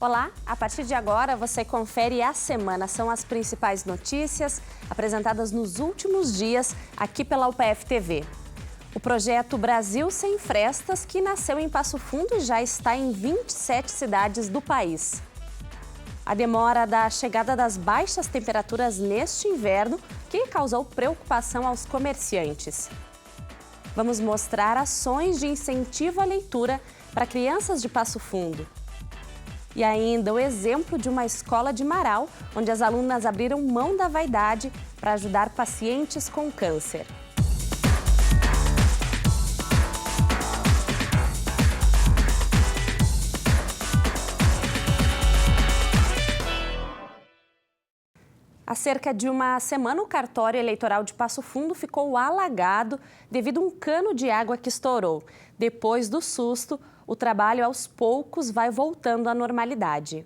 Olá, a partir de agora você confere a semana. São as principais notícias apresentadas nos últimos dias aqui pela UPF TV. O projeto Brasil Sem Frestas, que nasceu em Passo Fundo, já está em 27 cidades do país. A demora da chegada das baixas temperaturas neste inverno, que causou preocupação aos comerciantes. Vamos mostrar ações de incentivo à leitura para crianças de Passo Fundo. E ainda o exemplo de uma escola de Marau, onde as alunas abriram mão da vaidade para ajudar pacientes com câncer. Há cerca de uma semana, o cartório eleitoral de Passo Fundo ficou alagado devido a um cano de água que estourou. Depois do susto, o trabalho aos poucos vai voltando à normalidade.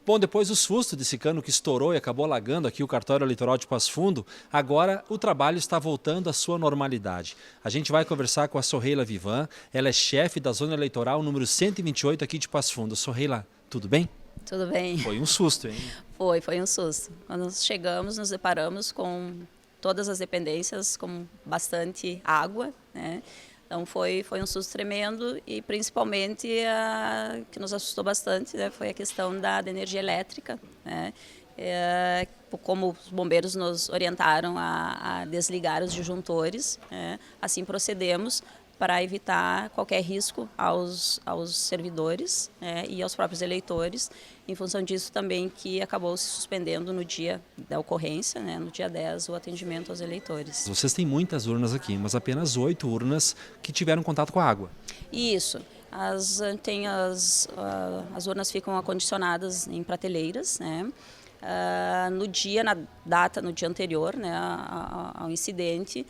Bom, depois do susto desse cano que estourou e acabou alagando aqui o cartório eleitoral de Passo Fundo, agora o trabalho está voltando à sua normalidade. A gente vai conversar com a Sorreila Vivan, ela é chefe da zona eleitoral número 128 aqui de Passo Fundo. Sorreila, tudo bem? Tudo bem. Foi um susto, hein? Foi um susto. Quando nós chegamos, nos deparamos com todas as dependências, com bastante água, né? Então foi um susto tremendo e principalmente que nos assustou bastante, né, foi a questão da energia elétrica, né? Como os bombeiros nos orientaram a desligar os disjuntores, né? Assim procedemos para evitar qualquer risco aos servidores, né, e aos próprios eleitores. Em função disso também que acabou se suspendendo no dia da ocorrência, né, no dia 10, o atendimento aos eleitores. Vocês têm muitas urnas aqui, mas apenas 8 urnas que tiveram contato com a água. Isso. As urnas ficam acondicionadas em prateleiras, né? No dia anterior, né, ao incidente,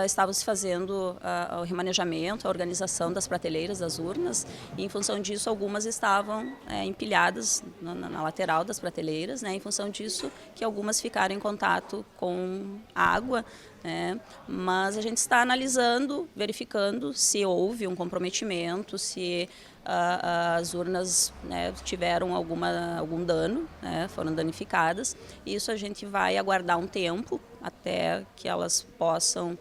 estávamos fazendo o remanejamento, a organização das prateleiras das urnas, e em função disso algumas estavam empilhadas na lateral das prateleiras, né, em função disso que algumas ficaram em contato com a água, né, mas a gente está analisando, verificando se houve um comprometimento, se as urnas, né, tiveram algum dano, né, foram danificadas. Isso a gente vai aguardar um tempo até que elas possam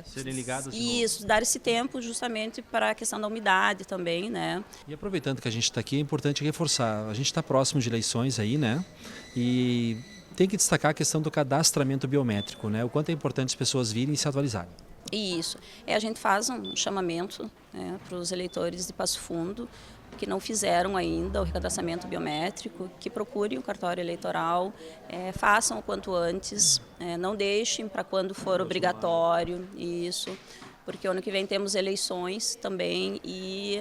serem ligadas de novo. Dar esse tempo justamente para a questão da umidade também, né? E aproveitando que a gente está aqui, é importante reforçar, a gente está próximo de eleições aí, né? E tem que destacar a questão do cadastramento biométrico, né? O quanto é importante as pessoas virem e se atualizarem. Isso. A gente faz um chamamento, né, para os eleitores de Passo Fundo que não fizeram ainda o recadastramento biométrico, que procurem o cartório eleitoral, façam o quanto antes, não deixem para quando for obrigatório, isso, porque ano que vem temos eleições também e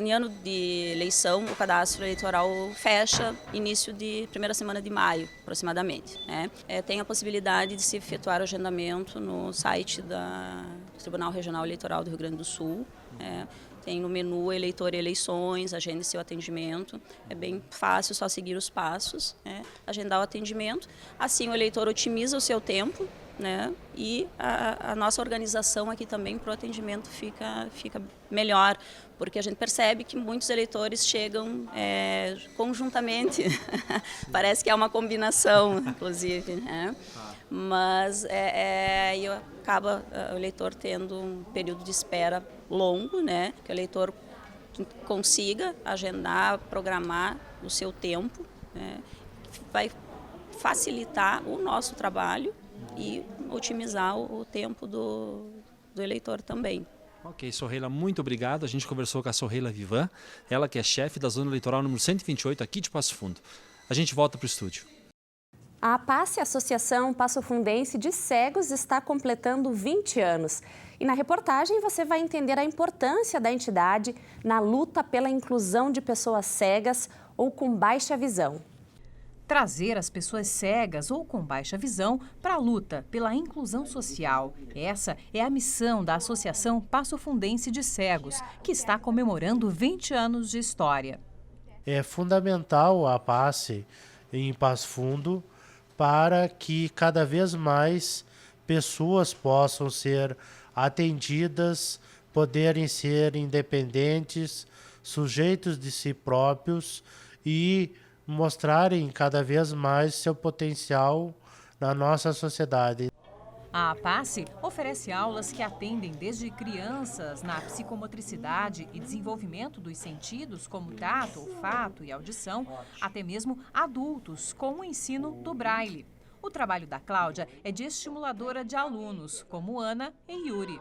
em ano de eleição, o cadastro eleitoral fecha início de primeira semana de maio, aproximadamente, né? Tem a possibilidade de se efetuar o agendamento no site do Tribunal Regional Eleitoral do Rio Grande do Sul. Tem no menu Eleitor e Eleições, agende seu atendimento. É bem fácil, só seguir os passos, né? Agendar o atendimento. Assim o eleitor otimiza o seu tempo, né? E a nossa organização aqui também para o atendimento fica melhor, porque a gente percebe que muitos eleitores chegam conjuntamente, parece que é uma combinação, inclusive, né? Mas acaba o eleitor tendo um período de espera longo, né? Que o eleitor consiga agendar, programar o seu tempo, né? Vai facilitar o nosso trabalho e otimizar o tempo do eleitor também. Ok, Sorreila, muito obrigado. A gente conversou com a Sorreila Vivan, ela que é chefe da zona eleitoral número 128 aqui de Passo Fundo. A gente volta para o estúdio. A APACE, Associação Passofundense de Cegos, está completando 20 anos. E na reportagem você vai entender a importância da entidade na luta pela inclusão de pessoas cegas ou com baixa visão. Trazer as pessoas cegas ou com baixa visão para a luta pela inclusão social. Essa é a missão da Associação Passofundense de Cegos, que está comemorando 20 anos de história. É fundamental a APACE em Passo Fundo para que cada vez mais pessoas possam ser atendidas, poderem ser independentes, sujeitos de si próprios e mostrarem cada vez mais seu potencial na nossa sociedade. A APASSE oferece aulas que atendem desde crianças na psicomotricidade e desenvolvimento dos sentidos, como tato, olfato e audição, até mesmo adultos, com o ensino do Braille. O trabalho da Cláudia é de estimuladora de alunos, como Ana e Yuri.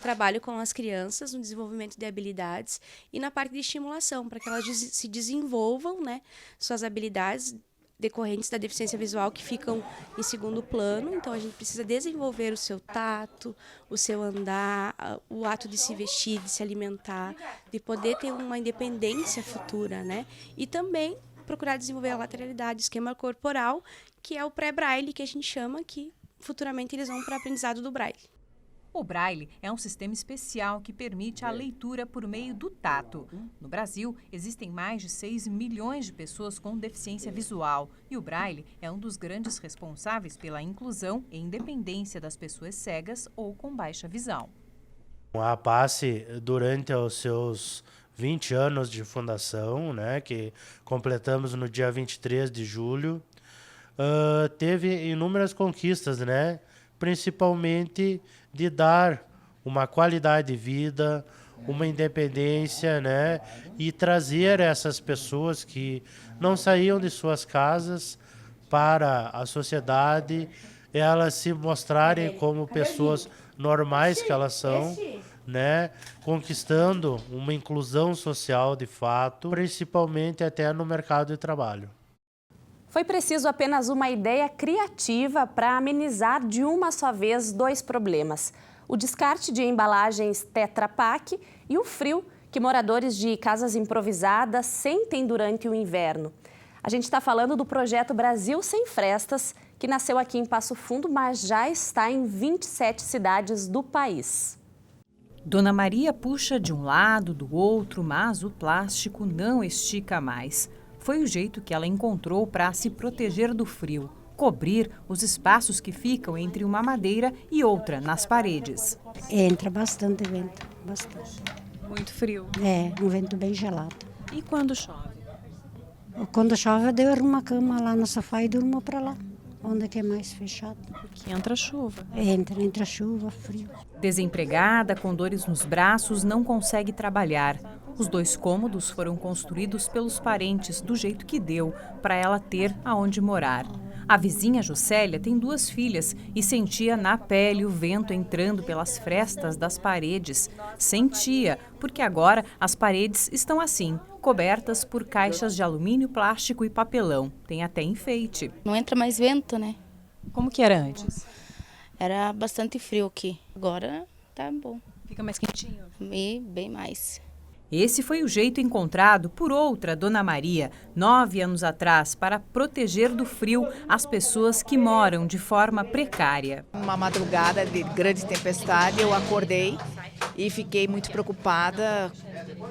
Trabalho com as crianças no desenvolvimento de habilidades e na parte de estimulação, para que elas se desenvolvam, né, suas habilidades decorrentes da deficiência visual que ficam em segundo plano. Então a gente precisa desenvolver o seu tato, o seu andar, o ato de se vestir, de se alimentar, de poder ter uma independência futura, né? E também procurar desenvolver a lateralidade, esquema corporal, que é o pré-braille, que a gente chama, que futuramente eles vão para o aprendizado do braille. O Braille é um sistema especial que permite a leitura por meio do tato. No Brasil, existem mais de 6 milhões de pessoas com deficiência visual e o Braille é um dos grandes responsáveis pela inclusão e independência das pessoas cegas ou com baixa visão. A APASSE, durante os seus 20 anos de fundação, né, que completamos no dia 23 de julho, teve inúmeras conquistas, né? Principalmente de dar uma qualidade de vida, uma independência, né? E trazer essas pessoas que não saíam de suas casas para a sociedade, elas se mostrarem como pessoas normais que elas são, né? Conquistando uma inclusão social de fato, principalmente até no mercado de trabalho. Foi preciso apenas uma ideia criativa para amenizar de uma só vez 2 problemas: o descarte de embalagens Tetra Pak e o frio que moradores de casas improvisadas sentem durante o inverno. A gente está falando do projeto Brasil Sem Frestas, que nasceu aqui em Passo Fundo, mas já está em 27 cidades do país. Dona Maria puxa de um lado, do outro, mas o plástico não estica mais. Foi o jeito que ela encontrou para se proteger do frio, cobrir os espaços que ficam entre uma madeira e outra nas paredes. Entra bastante vento, bastante. Muito frio. É, um vento bem gelado. E quando chove? Quando chove eu derrubo uma cama lá no sofá e durmo para lá, onde que é mais fechado. Porque entra chuva. Entra chuva, frio. Desempregada, com dores nos braços, não consegue trabalhar. Os 2 cômodos foram construídos pelos parentes do jeito que deu, para ela ter aonde morar. A vizinha Juscelia tem 2 filhas e sentia na pele o vento entrando pelas frestas das paredes. Sentia, porque agora as paredes estão assim, cobertas por caixas de alumínio, plástico e papelão. Tem até enfeite. Não entra mais vento, né? Como que era antes? Era bastante frio aqui. Agora tá bom. Fica mais quentinho? E bem mais. Esse foi o jeito encontrado por outra Dona Maria, 9 anos atrás, para proteger do frio as pessoas que moram de forma precária. Uma madrugada de grande tempestade, eu acordei e fiquei muito preocupada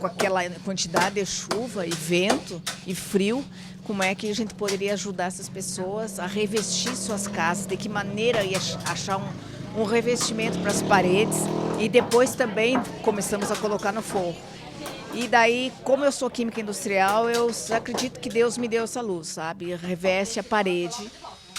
com aquela quantidade de chuva e vento e frio. Como é que a gente poderia ajudar essas pessoas a revestir suas casas, de que maneira ia achar um revestimento para as paredes e depois também começamos a colocar no forro. E daí, como eu sou química industrial, eu acredito que Deus me deu essa luz, sabe? Reveste a parede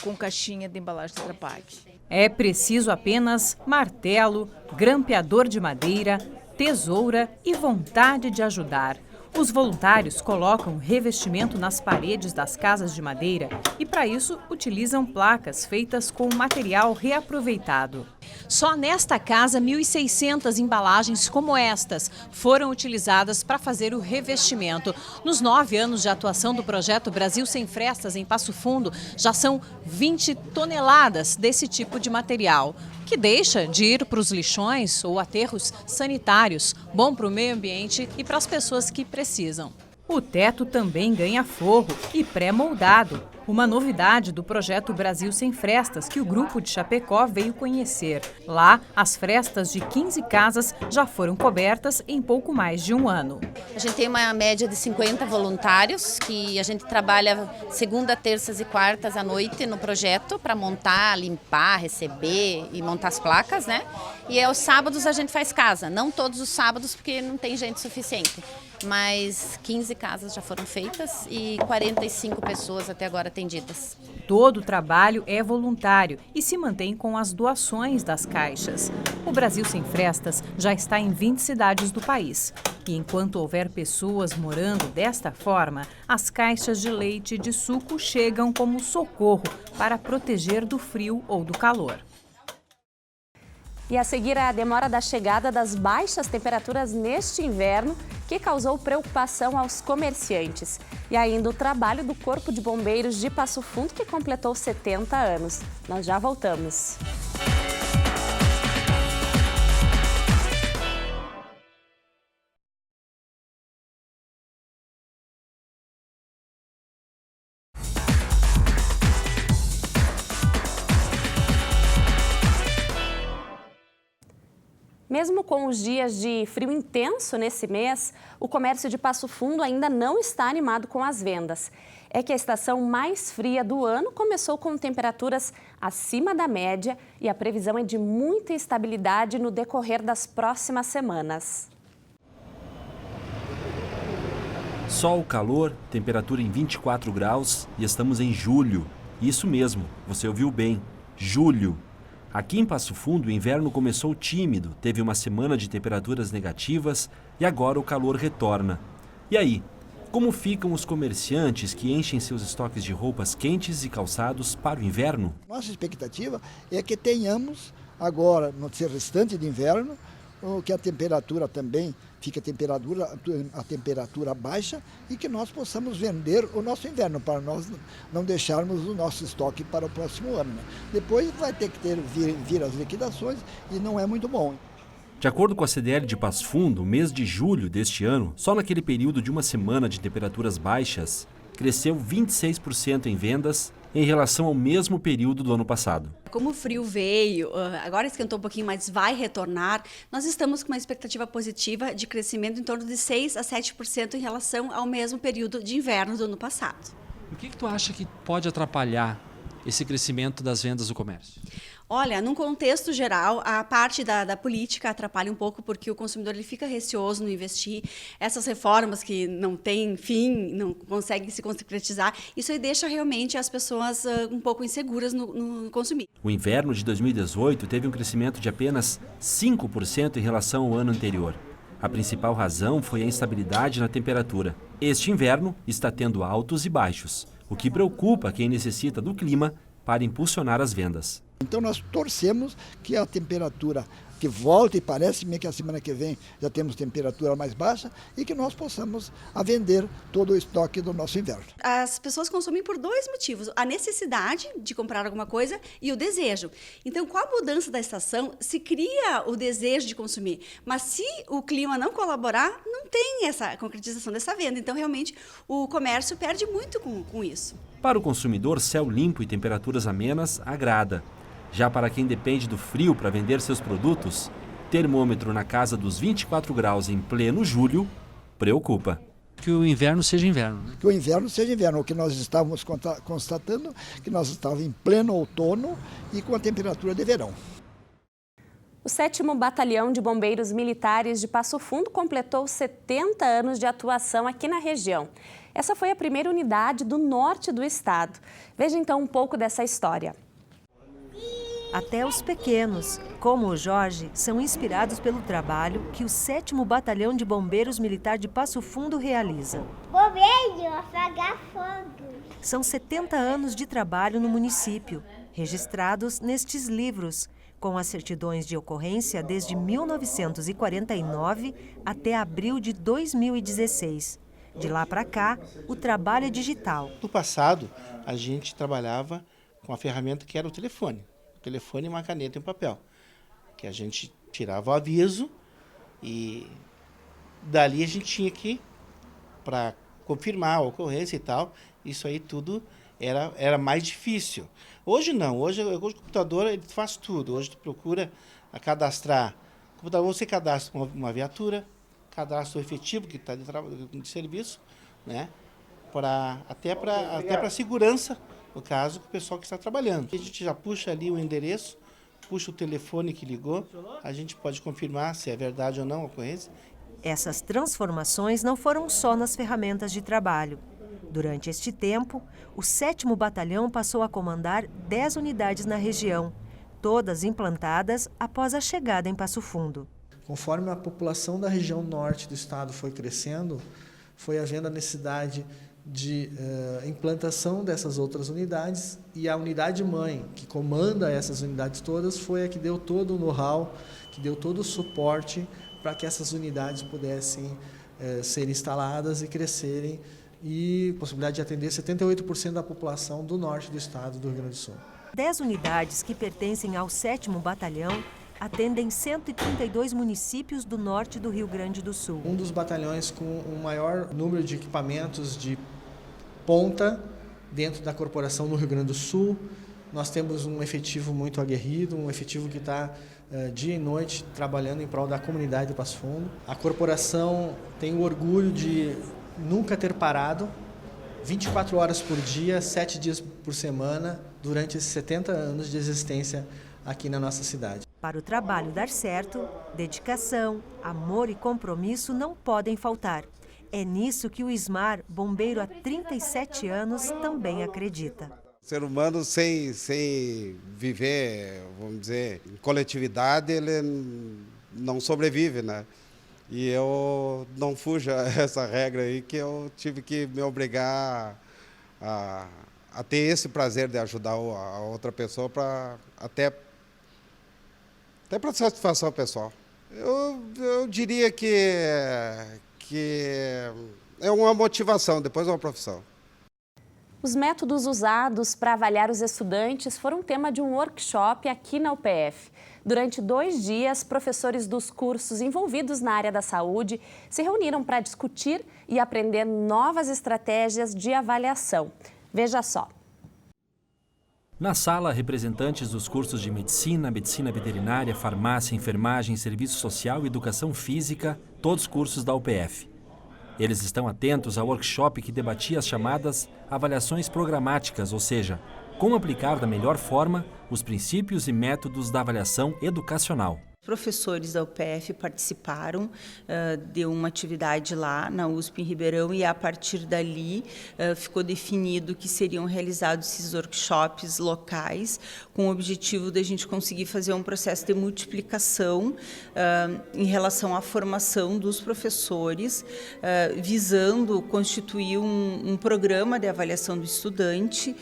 com caixinha de embalagem Tetra Pak. É preciso apenas martelo, grampeador de madeira, tesoura e vontade de ajudar. Os voluntários colocam revestimento nas paredes das casas de madeira e, para isso, utilizam placas feitas com material reaproveitado. Só nesta casa, 1.600 embalagens como estas foram utilizadas para fazer o revestimento. Nos 9 anos de atuação do projeto Brasil Sem Frestas em Passo Fundo, já são 20 toneladas desse tipo de material, que deixa de ir para os lixões ou aterros sanitários, bom para o meio ambiente e para as pessoas que precisam. O teto também ganha forro e pré-moldado. Uma novidade do projeto Brasil Sem Frestas, que o grupo de Chapecó veio conhecer. Lá, as frestas de 15 casas já foram cobertas em pouco mais de um ano. A gente tem uma média de 50 voluntários, que a gente trabalha segunda, terças e quartas à noite no projeto para montar, limpar, receber e montar as placas, né? E aos sábados a gente faz casa, não todos os sábados porque não tem gente suficiente. Mas 15 casas já foram feitas e 45 pessoas até agora atendidas. Todo o trabalho é voluntário e se mantém com as doações das caixas. O Brasil Sem Frestas já está em 20 cidades do país. E enquanto houver pessoas morando desta forma, as caixas de leite e de suco chegam como socorro para proteger do frio ou do calor. E a seguir, a demora da chegada das baixas temperaturas neste inverno, que causou preocupação aos comerciantes. E ainda o trabalho do Corpo de Bombeiros de Passo Fundo, que completou 70 anos. Nós já voltamos. Mesmo com os dias de frio intenso nesse mês, o comércio de Passo Fundo ainda não está animado com as vendas. É que a estação mais fria do ano começou com temperaturas acima da média e a previsão é de muita instabilidade no decorrer das próximas semanas. Sol, calor, temperatura em 24 graus e estamos em julho. Isso mesmo, você ouviu bem, julho. Aqui em Passo Fundo, o inverno começou tímido, teve uma semana de temperaturas negativas e agora o calor retorna. E aí, como ficam os comerciantes que enchem seus estoques de roupas quentes e calçados para o inverno? Nossa expectativa é que tenhamos agora, no restante de inverno, que a temperatura também fique a temperatura baixa e que nós possamos vender o nosso inverno, para nós não deixarmos o nosso estoque para o próximo ano. Né? Depois vai ter que vir as liquidações e não é muito bom. De acordo com a CDL de Passo Fundo, o mês de julho deste ano, só naquele período de uma semana de temperaturas baixas, cresceu 26% em vendas em relação ao mesmo período do ano passado. Como o frio veio, agora esquentou um pouquinho, mas vai retornar, nós estamos com uma expectativa positiva de crescimento em torno de 6 a 7% em relação ao mesmo período de inverno do ano passado. O que tu acha que pode atrapalhar esse crescimento das vendas do comércio? Olha, num contexto geral, a parte da política atrapalha um pouco porque o consumidor ele fica receoso no investir. Essas reformas que não têm fim, não conseguem se concretizar, isso aí deixa realmente as pessoas um pouco inseguras no consumir. O inverno de 2018 teve um crescimento de apenas 5% em relação ao ano anterior. A principal razão foi a instabilidade na temperatura. Este inverno está tendo altos e baixos, o que preocupa quem necessita do clima para impulsionar as vendas. Então nós torcemos que a temperatura que volte, e parece-me que a semana que vem já temos temperatura mais baixa e que nós possamos vender todo o estoque do nosso inverno. As pessoas consomem por dois motivos, a necessidade de comprar alguma coisa e o desejo. Então, com a mudança da estação, se cria o desejo de consumir, mas se o clima não colaborar, não tem essa concretização dessa venda. Então, realmente, o comércio perde muito com isso. Para o consumidor, céu limpo e temperaturas amenas agrada. Já para quem depende do frio para vender seus produtos, termômetro na casa dos 24 graus em pleno julho preocupa. Que o inverno seja inverno. Né? Que o inverno seja inverno. O que nós estávamos constatando, que nós estávamos em pleno outono e com a temperatura de verão. O 7º Batalhão de Bombeiros Militares de Passo Fundo completou 70 anos de atuação aqui na região. Essa foi a primeira unidade do norte do estado. Veja então um pouco dessa história. Até os pequenos, como o Jorge, são inspirados pelo trabalho que o 7º Batalhão de Bombeiros Militar de Passo Fundo realiza. Bombeiro, apagar fogo. São 70 anos de trabalho no município, registrados nestes livros, com as certidões de ocorrência desde 1949 até abril de 2016. De lá para cá, o trabalho é digital. No passado, a gente trabalhava com a ferramenta que era o telefone. Telefone, uma caneta e um papel, que a gente tirava o aviso e dali a gente tinha que, para confirmar a ocorrência e tal, isso aí tudo era mais difícil. Hoje não, hoje o computador ele faz tudo. Hoje tu procura cadastrar. O computador você cadastra uma viatura, cadastra o efetivo que está de serviço, né? Até para segurança, no caso, do pessoal que está trabalhando. A gente já puxa ali o endereço, puxa o telefone que ligou, a gente pode confirmar se é verdade ou não a ocorrência. Essas transformações não foram só nas ferramentas de trabalho. Durante este tempo, o 7º Batalhão passou a comandar 10 unidades na região, todas implantadas após a chegada em Passo Fundo. Conforme a população da região norte do estado foi crescendo, foi havendo a necessidade de implantação dessas outras unidades, e a unidade mãe, que comanda essas unidades todas, foi a que deu todo o know-how, que deu todo o suporte para que essas unidades pudessem ser instaladas e crescerem, e possibilidade de atender 78% da população do norte do estado do Rio Grande do Sul. 10 unidades que pertencem ao 7º Batalhão atendem 132 municípios do norte do Rio Grande do Sul. Um dos batalhões com o maior número de equipamentos de ponta dentro da corporação no Rio Grande do Sul. Nós temos um efetivo muito aguerrido, um efetivo que está dia e noite trabalhando em prol da comunidade de Passo Fundo. A corporação tem o orgulho de nunca ter parado, 24 horas por dia, 7 dias por semana, durante esses 70 anos de existência aqui na nossa cidade. Para o trabalho dar certo, dedicação, amor e compromisso não podem faltar. É nisso que o Ismar, bombeiro há 37 anos, também acredita. O ser humano sem viver, vamos dizer, em coletividade, ele não sobrevive, né? E eu não fujo a essa regra aí, que eu tive que me obrigar a ter esse prazer de ajudar a outra pessoa até para satisfação pessoal. Eu diria que é uma motivação, depois é uma profissão. Os métodos usados para avaliar os estudantes foram tema de um workshop aqui na UPF. Durante 2 dias, professores dos cursos envolvidos na área da saúde se reuniram para discutir e aprender novas estratégias de avaliação. Veja só. Na sala, representantes dos cursos de medicina, medicina veterinária, farmácia, enfermagem, serviço social e educação física, todos cursos da UPF. Eles estão atentos ao workshop que debatia as chamadas avaliações programáticas, ou seja, como aplicar da melhor forma os princípios e métodos da avaliação educacional. Professores da UPF participaram de uma atividade lá na USP em Ribeirão, e a partir dali ficou definido que seriam realizados esses workshops locais com o objetivo de a gente conseguir fazer um processo de multiplicação em relação à formação dos professores, visando constituir um programa de avaliação do estudante,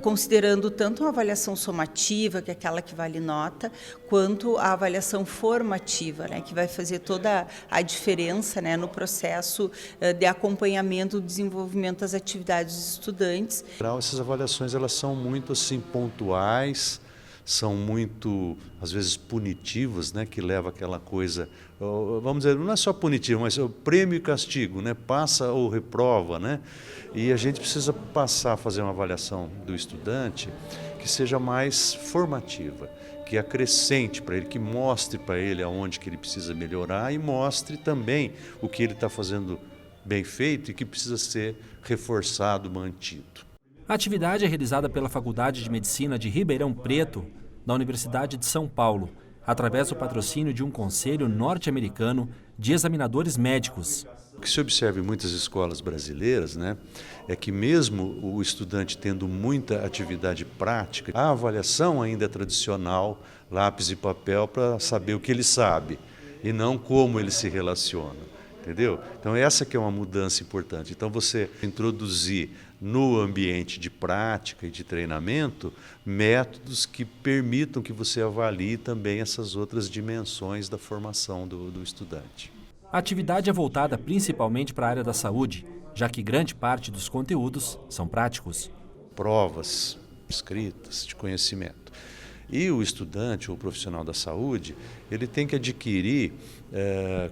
considerando tanto a avaliação somativa, que é aquela que vale nota, quanto a avaliação formativa, né, que vai fazer toda a diferença, né, no processo de acompanhamento do desenvolvimento das atividades dos estudantes. Essas avaliações elas são muito assim pontuais, são muito às vezes punitivas, né, que leva aquela coisa, vamos dizer, não é só punitivo, mas é o prêmio e castigo, né, passa ou reprova, né, e a gente precisa passar a fazer uma avaliação do estudante que seja mais formativa, que acrescente para ele, que mostre para ele aonde que ele precisa melhorar e mostre também o que ele está fazendo bem feito e que precisa ser reforçado, mantido. A atividade é realizada pela Faculdade de Medicina de Ribeirão Preto, da Universidade de São Paulo, através do patrocínio de um conselho norte-americano de examinadores médicos. O que se observa em muitas escolas brasileiras, né, é que mesmo o estudante tendo muita atividade prática, a avaliação ainda é tradicional, lápis e papel, para saber o que ele sabe e não como ele se relaciona, entendeu? Então essa que é uma mudança importante. Então você introduzir no ambiente de prática e de treinamento métodos que permitam que você avalie também essas outras dimensões da formação do estudante. A atividade é voltada principalmente para a área da saúde, já que grande parte dos conteúdos são práticos. Provas escritas de conhecimento. E o estudante ou o profissional da saúde, ele tem que adquirir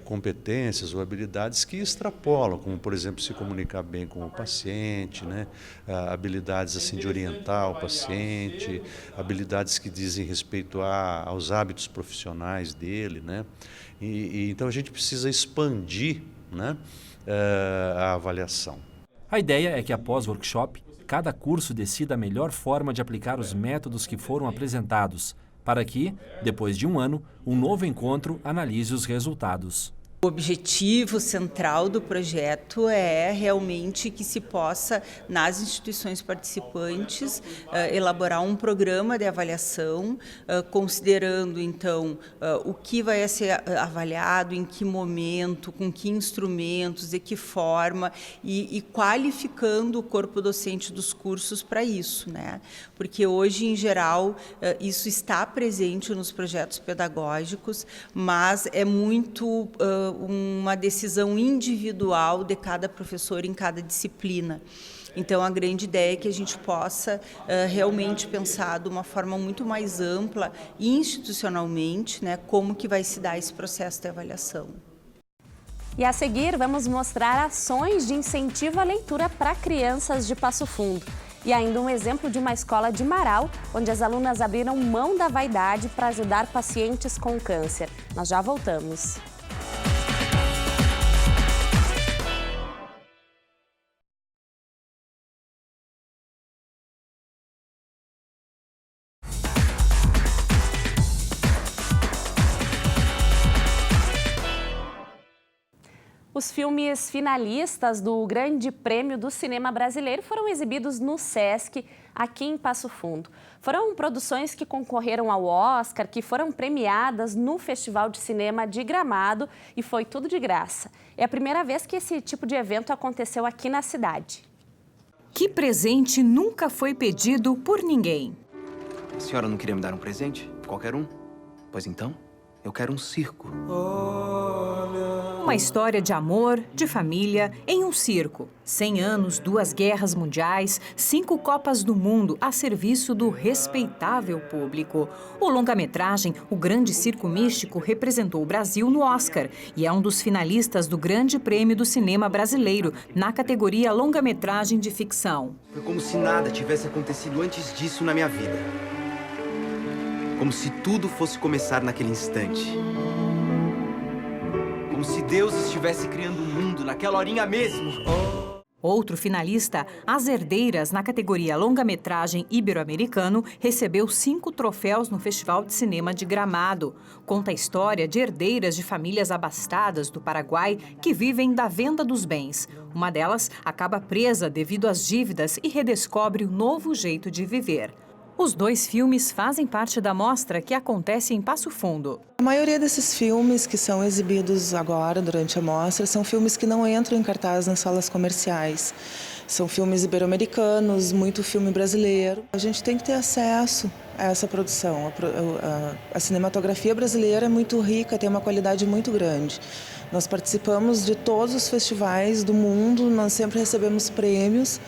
competências ou habilidades que extrapolam, como, por exemplo, se comunicar bem com o paciente, né? Habilidades assim, de orientar o paciente, habilidades que dizem respeito aos hábitos profissionais dele, né? Então a gente precisa expandir, né, a avaliação. A ideia é que após o workshop, cada curso decida a melhor forma de aplicar os métodos que foram apresentados, para que, depois de um ano, um novo encontro analise os resultados. O objetivo central do projeto é realmente que se possa, nas instituições participantes, elaborar um programa de avaliação, considerando, então, o que vai ser avaliado, em que momento, com que instrumentos, de que forma, e qualificando o corpo docente dos cursos para isso, né? Porque hoje, em geral, isso está presente nos projetos pedagógicos, mas é muito uma decisão individual de cada professor em cada disciplina. Então, a grande ideia é que a gente possa realmente pensar de uma forma muito mais ampla e institucionalmente, né, como que vai se dar esse processo de avaliação. E a seguir, vamos mostrar ações de incentivo à leitura para crianças de Passo Fundo. E ainda um exemplo de uma escola de Marau, onde as alunas abriram mão da vaidade para ajudar pacientes com câncer. Nós já voltamos. Os filmes finalistas do Grande Prêmio do Cinema Brasileiro foram exibidos no Sesc, aqui em Passo Fundo. Foram produções que concorreram ao Oscar, que foram premiadas no Festival de Cinema de Gramado e foi tudo de graça. É a primeira vez que esse tipo de evento aconteceu aqui na cidade. Que presente nunca foi pedido por ninguém? A senhora não queria me dar um presente? Qualquer um? Pois então, eu quero um circo. Uma história de amor, de família, em um circo. 100 anos, 2 guerras mundiais, 5 Copas do Mundo a serviço do respeitável público. O longa-metragem O Grande Circo Místico representou o Brasil no Oscar e é um dos finalistas do Grande Prêmio do Cinema Brasileiro, na categoria longa-metragem de ficção. Foi como se nada tivesse acontecido antes disso na minha vida. Como se tudo fosse começar naquele instante. Como se Deus estivesse criando o mundo naquela horinha mesmo. Outro finalista, As Herdeiras, na categoria longa-metragem ibero-americano, recebeu 5 troféus no Festival de Cinema de Gramado. Conta a história de herdeiras de famílias abastadas do Paraguai que vivem da venda dos bens. Uma delas acaba presa devido às dívidas e redescobre um novo jeito de viver. Os 2 filmes fazem parte da mostra que acontece em Passo Fundo. A maioria desses filmes que são exibidos agora, durante a mostra, são filmes que não entram em cartaz nas salas comerciais. São filmes ibero-americanos, muito filme brasileiro. A gente tem que ter acesso a essa produção. A cinematografia brasileira é muito rica, tem uma qualidade muito grande. Nós participamos de todos os festivais do mundo, nós sempre recebemos prêmios,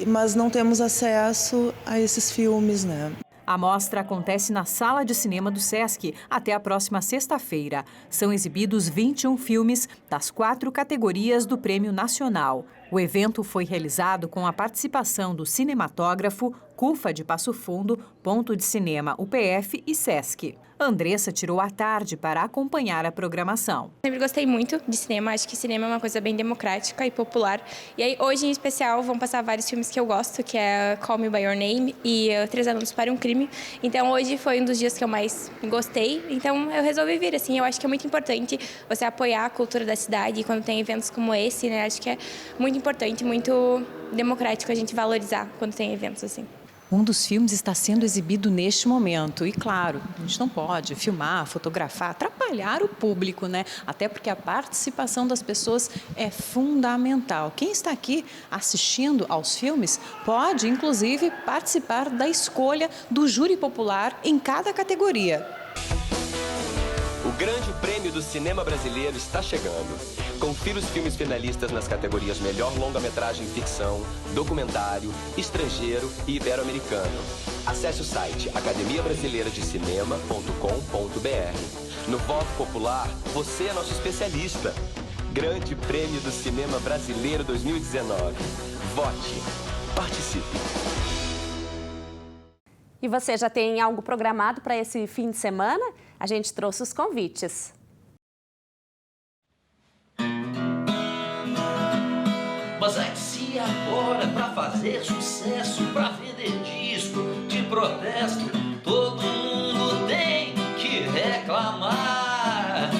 mas não temos acesso a esses filmes, né? A mostra acontece na Sala de Cinema do Sesc até a próxima sexta-feira. São exibidos 21 filmes das 4 categorias do Prêmio Nacional. O evento foi realizado com a participação do cinematógrafo, CUFA de Passo Fundo, Ponto de Cinema UPF e Sesc. Andressa tirou a tarde para acompanhar a programação. Sempre gostei muito de cinema, acho que cinema é uma coisa bem democrática e popular. E aí, hoje em especial, vão passar vários filmes que eu gosto, que é Call Me By Your Name e 3 Anúncios para um Crime. Então, hoje foi um dos dias que eu mais gostei, então eu resolvi vir, assim. Eu acho que é muito importante você apoiar a cultura da cidade e quando tem eventos como esse, né? Acho que é muito importante, muito democrático a gente valorizar quando tem eventos assim. Um dos filmes está sendo exibido neste momento e, claro, a gente não pode filmar, fotografar, atrapalhar o público, né? Até porque a participação das pessoas é fundamental. Quem está aqui assistindo aos filmes pode, inclusive, participar da escolha do júri popular em cada categoria. O Grande Prêmio do Cinema Brasileiro está chegando. Confira os filmes finalistas nas categorias Melhor Longa-Metragem Ficção, Documentário, Estrangeiro e Ibero-Americano. Acesse o site academiabrasileiradecinema.com.br. No voto popular, você é nosso especialista. Grande Prêmio do Cinema Brasileiro 2019. Vote. Participe. E você já tem algo programado para esse fim de semana? A gente trouxe os convites. Mas é que se agora para fazer sucesso, para vender disco de protesto, todo mundo tem que reclamar.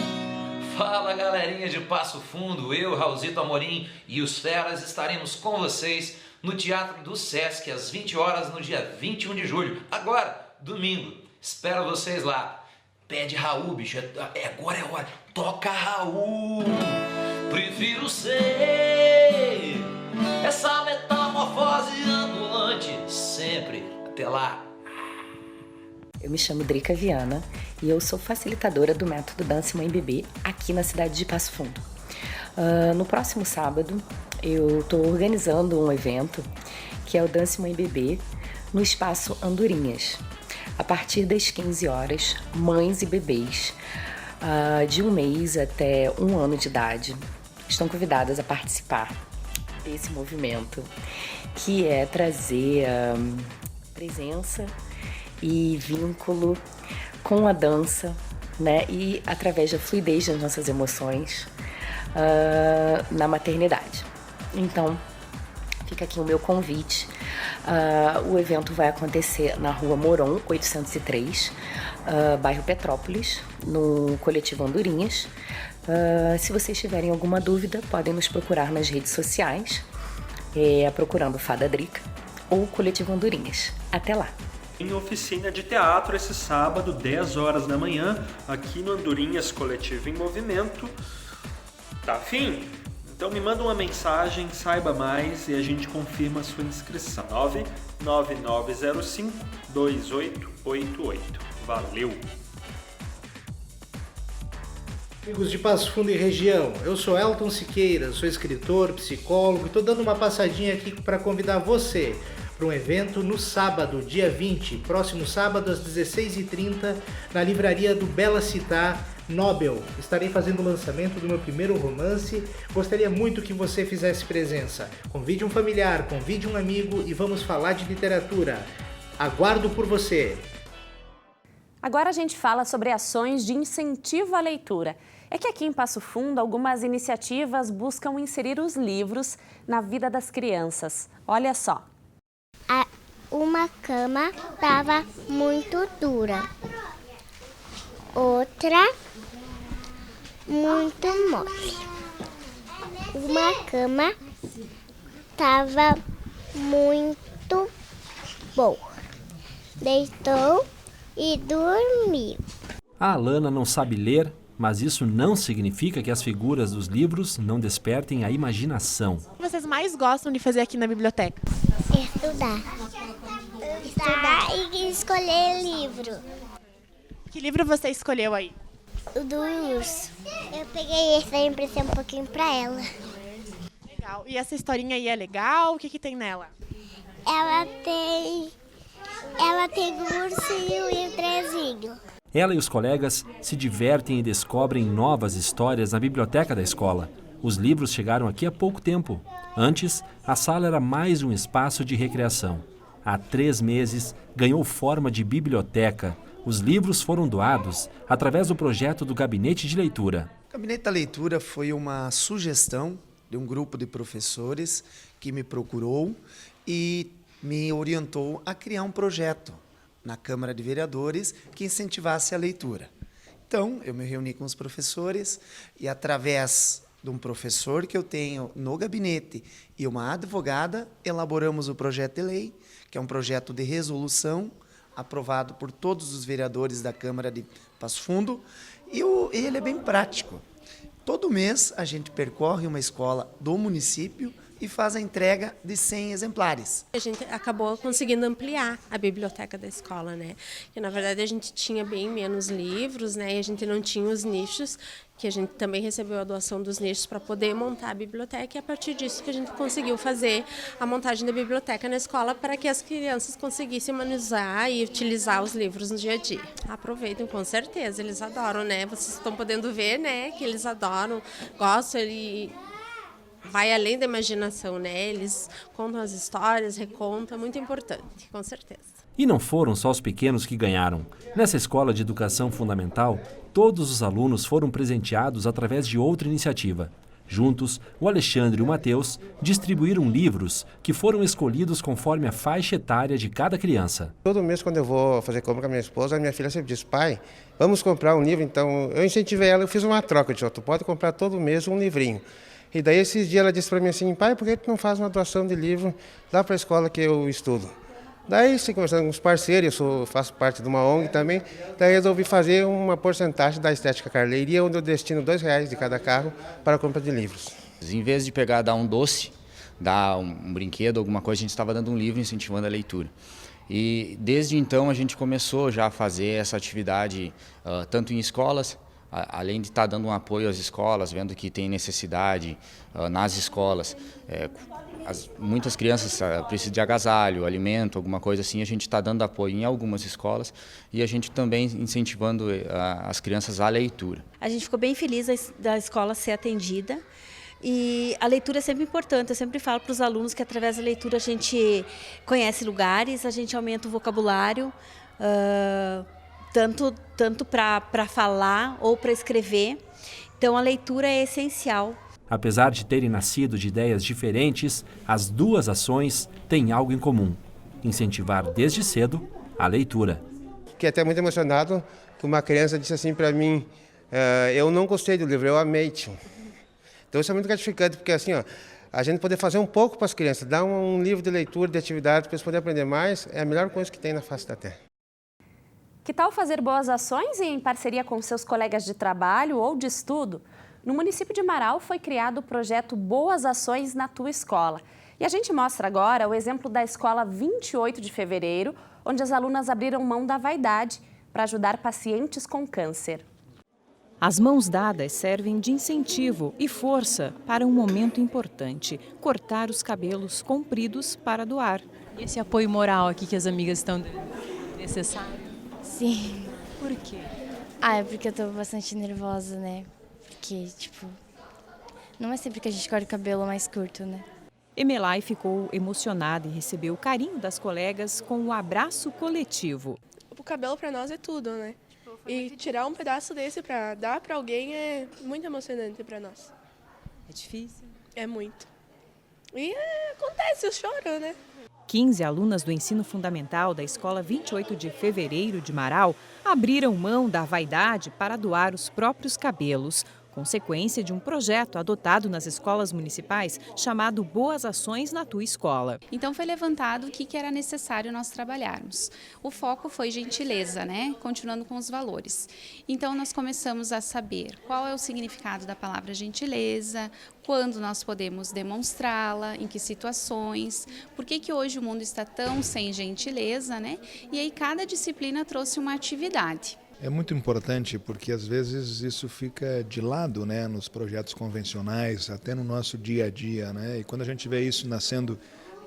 Fala, galerinha de Passo Fundo, eu, Raulzito Amorim e os Feras estaremos com vocês no Teatro do Sesc às 20 horas no dia 21 de julho, agora, domingo. Espero vocês lá. Pede Raul, bicho, agora é a hora. Toca Raul. Prefiro ser essa metamorfose ambulante sempre. Até lá. Eu me chamo Drica Viana e eu sou facilitadora do método Dança Mãe Bebê aqui na cidade de Passo Fundo. No próximo sábado eu estou organizando um evento que é o Dance Mãe Bebê no Espaço Andorinhas. A partir das 15 horas, mães e bebês de 1 mês até 1 ano de idade estão convidadas a participar desse movimento, que é trazer presença e vínculo com a dança, né? E através da fluidez das nossas emoções na maternidade. Então, fica aqui o meu convite. O evento vai acontecer na Rua Moron, 803, bairro Petrópolis, no Coletivo Andorinhas. Se vocês tiverem alguma dúvida, podem nos procurar nas redes sociais, procurando Fada Drica ou Coletivo Andorinhas. Até lá! Em oficina de teatro esse sábado, 10 horas da manhã, aqui no Andorinhas Coletivo em Movimento. Tá afim? Então me manda uma mensagem, saiba mais e a gente confirma a sua inscrição. 99905-2888. Valeu! Amigos de Passo Fundo e região, eu sou Elton Siqueira, sou escritor, psicólogo e estou dando uma passadinha aqui para convidar você para um evento no sábado, dia 20, próximo sábado às 16h30, na livraria do Bela Città, Nobel. Estarei fazendo o lançamento do meu primeiro romance. Gostaria muito que você fizesse presença. Convide um familiar, convide um amigo e vamos falar de literatura. Aguardo por você. Agora a gente fala sobre ações de incentivo à leitura. É que aqui em Passo Fundo, algumas iniciativas buscam inserir os livros na vida das crianças. Olha só. Uma cama estava muito dura. Outra muito mole. Uma cama estava muito boa. Deitou e dormiu. A Alana não sabe ler, mas isso não significa que as figuras dos livros não despertem a imaginação. O que vocês mais gostam de fazer aqui na biblioteca? Estudar. Estudar e escolher livro. Que livro você escolheu aí? O do urso. Eu peguei esse aí e emprestei um pouquinho pra ela. Legal. E essa historinha aí é legal? O que tem nela? Ela tem um ursinho e um trezinho. Ela e os colegas se divertem e descobrem novas histórias na biblioteca da escola. Os livros chegaram aqui há pouco tempo. Antes, a sala era mais um espaço de recreação. Há 3 meses, ganhou forma de biblioteca. Os livros foram doados através do projeto do Gabinete de Leitura. O Gabinete da Leitura foi uma sugestão de um grupo de professores que me procurou e me orientou a criar um projeto na Câmara de Vereadores que incentivasse a leitura. Então, eu me reuni com os professores e, através de um professor que eu tenho no gabinete e uma advogada, elaboramos o projeto de lei, que é um projeto de resolução aprovado por todos os vereadores da Câmara de Passo Fundo, e ele é bem prático. Todo mês a gente percorre uma escola do município e faz a entrega de 100 exemplares. A gente acabou conseguindo ampliar a biblioteca da escola, né? Que na verdade a gente tinha bem menos livros, né? E a gente não tinha os nichos, que a gente também recebeu a doação dos nichos para poder montar a biblioteca, e a partir disso que a gente conseguiu fazer a montagem da biblioteca na escola para que as crianças conseguissem manusear e utilizar os livros no dia a dia. Aproveitem, com certeza, eles adoram, né? Vocês estão podendo ver, né, que eles adoram, gostam, e vai além da imaginação, né? Eles contam as histórias, recontam, muito importante, com certeza. E não foram só os pequenos que ganharam. Nessa escola de educação fundamental, todos os alunos foram presenteados através de outra iniciativa. Juntos, o Alexandre e o Matheus distribuíram livros que foram escolhidos conforme a faixa etária de cada criança. Todo mês, quando eu vou fazer compra com a minha esposa, a minha filha sempre diz: pai, vamos comprar um livro. Então, eu incentivei ela, eu fiz uma troca. Eu disse: tu pode comprar todo mês um livrinho. E daí, esses dias, ela disse para mim assim: pai, por que tu não faz uma doação de livro lá para a escola que eu estudo? Daí, se conversando com os parceiros, eu faço parte de uma ONG também, daí resolvi fazer uma porcentagem da Estética Carleiria, onde eu destino R$2 de cada carro para a compra de livros. Em vez de dar um doce, dar um brinquedo, alguma coisa, a gente estava dando um livro incentivando a leitura. E desde então a gente começou já a fazer essa atividade tanto em escolas, além de estar dando um apoio às escolas, vendo que tem necessidade nas escolas. Muitas crianças precisam de agasalho, alimento, alguma coisa assim. A gente está dando apoio em algumas escolas e a gente também incentivando as crianças à leitura. A gente ficou bem feliz da escola ser atendida. E a leitura é sempre importante. Eu sempre falo para os alunos que através da leitura a gente conhece lugares, a gente aumenta o vocabulário, tanto para falar ou para escrever. Então a leitura é essencial. Apesar de terem nascido de ideias diferentes, as duas ações têm algo em comum: incentivar desde cedo a leitura. Fiquei até muito emocionado que uma criança disse assim para mim: eu não gostei do livro, eu amei, tio. Então isso é muito gratificante, porque assim, a gente poder fazer um pouco para as crianças, dar um livro de leitura, de atividade, para eles poderem aprender mais, é a melhor coisa que tem na face da terra. Que tal fazer boas ações em parceria com seus colegas de trabalho ou de estudo? No município de Marau foi criado o projeto Boas Ações na Tua Escola. E a gente mostra agora o exemplo da escola 28 de fevereiro, onde as alunas abriram mão da vaidade para ajudar pacientes com câncer. As mãos dadas servem de incentivo e força para um momento importante: cortar os cabelos compridos para doar. E esse apoio moral aqui que as amigas estão dando, necessário? Sim. Por quê? É porque eu tô bastante nervosa, né? Porque, não é sempre que a gente corta o cabelo mais curto, né? Emelai ficou emocionada e recebeu o carinho das colegas com o abraço coletivo. O cabelo para nós é tudo, né? E tirar um pedaço desse para dar para alguém é muito emocionante para nós. É difícil? É muito. E acontece, eu choro, né? 15 alunas do ensino fundamental da Escola 28 de Fevereiro de Marau abriram mão da vaidade para doar os próprios cabelos, consequência de um projeto adotado nas escolas municipais chamado Boas Ações na Tua Escola. Então foi levantado o que era necessário nós trabalharmos. O foco foi gentileza, né? Continuando com os valores. Então nós começamos a saber qual é o significado da palavra gentileza, quando nós podemos demonstrá-la, em que situações, por que hoje o mundo está tão sem gentileza, né? E aí cada disciplina trouxe uma atividade. É muito importante porque às vezes isso fica de lado, né, nos projetos convencionais, até no nosso dia a dia, né? E quando a gente vê isso nascendo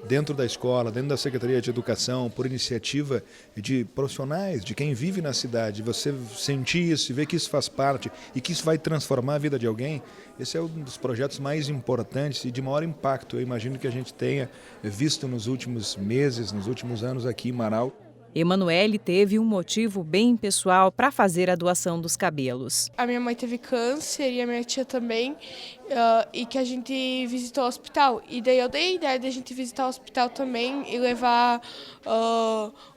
dentro da escola, dentro da Secretaria de Educação, por iniciativa de profissionais, de quem vive na cidade, você sentir isso e ver que isso faz parte e que isso vai transformar a vida de alguém, esse é um dos projetos mais importantes e de maior impacto, eu imagino, que a gente tenha visto nos últimos meses, nos últimos anos aqui em Marau. Emanuele teve um motivo bem pessoal para fazer a doação dos cabelos. A minha mãe teve câncer e a minha tia também, e que a gente visitou o hospital. E daí eu dei a ideia de a gente visitar o hospital também e levar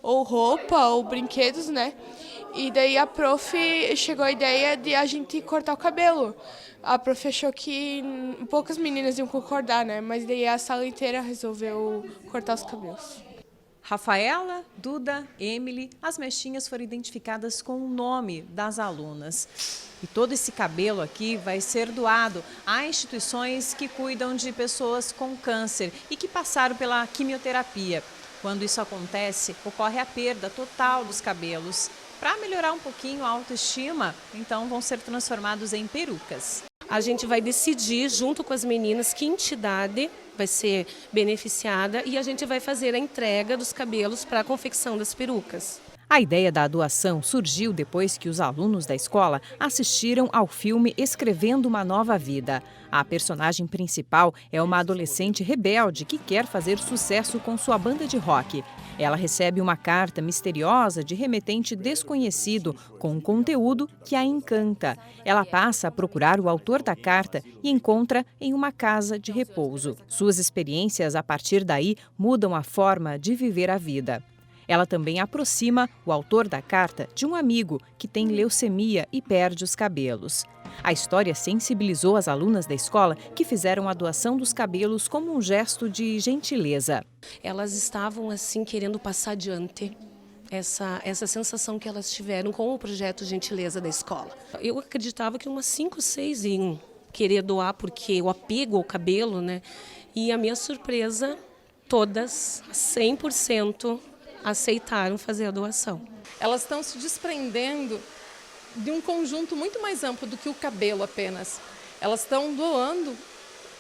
ou roupa ou brinquedos, né? E daí a prof chegou a ideia de a gente cortar o cabelo. A prof achou que poucas meninas iam concordar, né? Mas daí a sala inteira resolveu cortar os cabelos. Rafaela, Duda, Emily, as mechinhas foram identificadas com o nome das alunas. E todo esse cabelo aqui vai ser doado a instituições que cuidam de pessoas com câncer e que passaram pela quimioterapia. Quando isso acontece, ocorre a perda total dos cabelos. Para melhorar um pouquinho a autoestima, então vão ser transformados em perucas. A gente vai decidir, junto com as meninas, que entidade vai ser beneficiada e a gente vai fazer a entrega dos cabelos para a confecção das perucas. A ideia da doação surgiu depois que os alunos da escola assistiram ao filme Escrevendo uma Nova Vida. A personagem principal é uma adolescente rebelde que quer fazer sucesso com sua banda de rock. Ela recebe uma carta misteriosa de remetente desconhecido com um conteúdo que a encanta. Ela passa a procurar o autor da carta e encontra em uma casa de repouso. Suas experiências a partir daí mudam a forma de viver a vida. Ela também aproxima o autor da carta de um amigo que tem leucemia e perde os cabelos. A história sensibilizou as alunas da escola que fizeram a doação dos cabelos como um gesto de gentileza. Elas estavam assim querendo passar adiante essa sensação que elas tiveram com o projeto Gentileza da escola. Eu acreditava que umas 5, 6 iam querer doar porque o apego ao cabelo, né? E a minha surpresa, todas, 100%, aceitaram fazer a doação. Elas estão se desprendendo de um conjunto muito mais amplo do que o cabelo apenas. Elas estão doando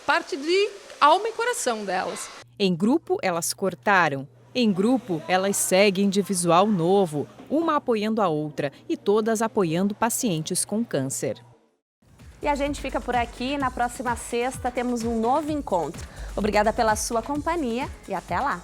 parte de alma e coração delas. Em grupo, elas cortaram. Em grupo, elas seguem de visual novo, uma apoiando a outra e todas apoiando pacientes com câncer. E a gente fica por aqui. Na próxima sexta temos um novo encontro. Obrigada pela sua companhia e até lá!